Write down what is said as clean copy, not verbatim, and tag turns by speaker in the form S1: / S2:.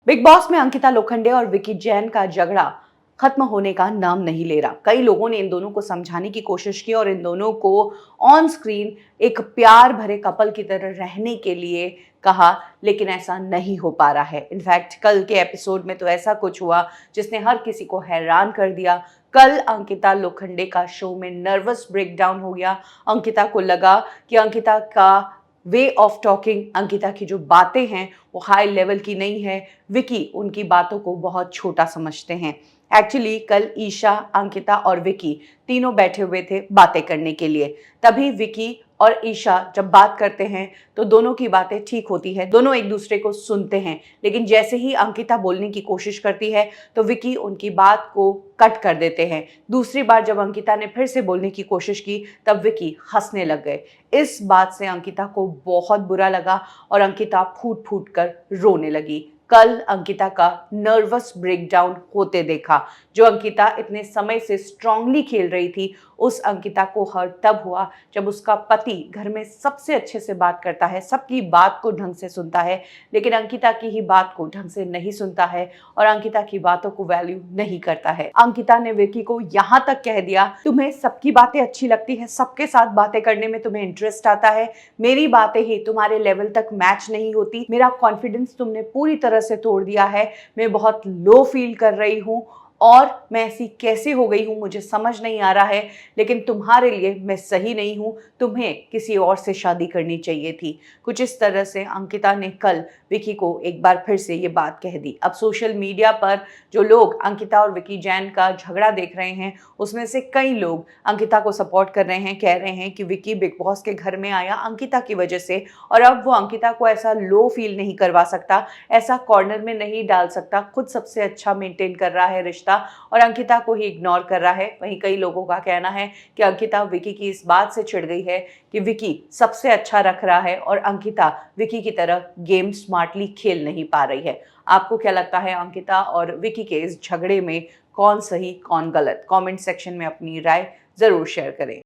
S1: Big boss में अंकिता लोखंडे और विकी जैन का झगड़ा खत्म होने का नाम नहीं ले रहा। कई लोगों ने इन दोनों को समझाने की कोशिश की और इन दोनों को ऑन स्क्रीन एक प्यार भरे कपल की तरह रहने के लिए कहा, लेकिन ऐसा नहीं हो पा रहा है। इनफैक्ट कल के एपिसोड में तो ऐसा कुछ हुआ जिसने हर किसी को हैरान कर दिया। कल अंकिता लोखंडे का शो में नर्वस ब्रेकडाउन हो गया। अंकिता को लगा कि अंकिता का वे ऑफ टॉकिंग, अंकिता की जो बातें हैं वो हाई लेवल की नहीं है। विकी उनकी बातों को बहुत छोटा समझते हैं। एक्चुअली कल ईशा, अंकिता और विकी तीनों बैठे हुए थे बातें करने के लिए। तभी विकी और ईशा जब बात करते हैं तो दोनों की बातें ठीक होती है, दोनों एक दूसरे को सुनते हैं। लेकिन जैसे ही अंकिता बोलने की कोशिश करती है तो विकी उनकी बात को कट कर देते हैं। दूसरी बार जब अंकिता ने फिर से बोलने की कोशिश की तब विकी हंसने लग गए। इस बात से अंकिता को बहुत बुरा लगा और अंकिता फूट फूट कर रोने लगी। कल अंकिता का नर्वस ब्रेकडाउन होते देखा। जो अंकिता इतने समय से स्ट्रांगली खेल रही थी, उस अंकिता को हर्ट तब हुआ जब उसका पति घर में सबसे अच्छे से बात करता है, सबकी बात को ढंग से सुनता है, लेकिन अंकिता की ही बात को ढंग से नहीं सुनता है और अंकिता की बातों को वैल्यू नहीं करता है। अंकिता ने विकी को यहाँ तक कह दिया, तुम्हें सबकी बातें अच्छी लगती है, सबके साथ बातें करने में तुम्हें इंटरेस्ट आता है, मेरी बातें ही तुम्हारे लेवल तक मैच नहीं होती, मेरा कॉन्फिडेंस तुमने पूरी तरह से तोड़ दिया है, मैं बहुत लो फील कर रही हूँ और मैं ऐसी कैसे हो गई हूँ मुझे समझ नहीं आ रहा है, लेकिन तुम्हारे लिए मैं सही नहीं हूँ, तुम्हें किसी और से शादी करनी चाहिए थी। कुछ इस तरह से अंकिता ने कल विकी को एक बार फिर से ये बात कह दी। अब सोशल मीडिया पर जो लोग अंकिता और विकी जैन का झगड़ा देख रहे हैं उसमें से कई लोग अंकिता को सपोर्ट कर रहे हैं, कह रहे हैं कि विकी बिग बॉस के घर में आया अंकिता की वजह से और अब वो अंकिता को ऐसा लो फील नहीं करवा सकता, ऐसा कॉर्नर में नहीं डाल सकता, खुद सबसे अच्छा मेंटेन कर रहा है रिश्ता और अंकिता को ही इग्नोर कर रहा है। वहीं कई लोगों का कहना है कि अंकिता विकी की इस बात से चिढ़ गई है कि विकी सबसे अच्छा रख रहा है और अंकिता विकी की तरह गेम स्मार्टली खेल नहीं पा रही है। आपको क्या लगता है अंकिता और विकी के इस झगड़े में कौन सही कौन गलत? कमेंट सेक्शन में अपनी राय जरूर शेयर करें।